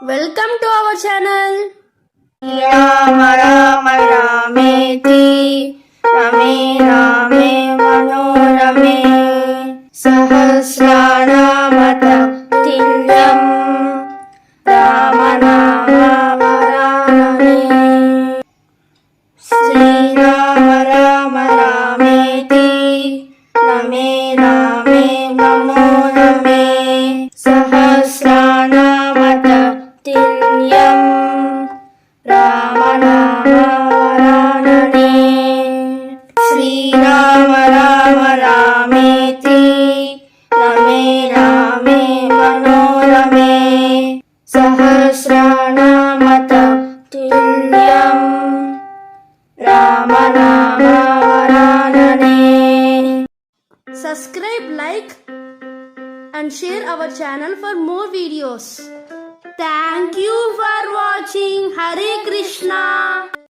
Welcome to our channel. Ram Ram रामेति रमे रामे मनोरमे सहस्रनाम तत्तुल्यं राम नाम वरानने श्रीराम राम रामेति रमे रामे मनोरमे सहस्रनाम तत्तुल्यं राम नाम वरानने श्रीराम राम रामेति रमे रामे मनोरमे सहस्रनाम तत्तुल्यं राम नाम वरानने. Subscribe, like, and share our channel for more videos. Thank you for watching. Hare Krishna.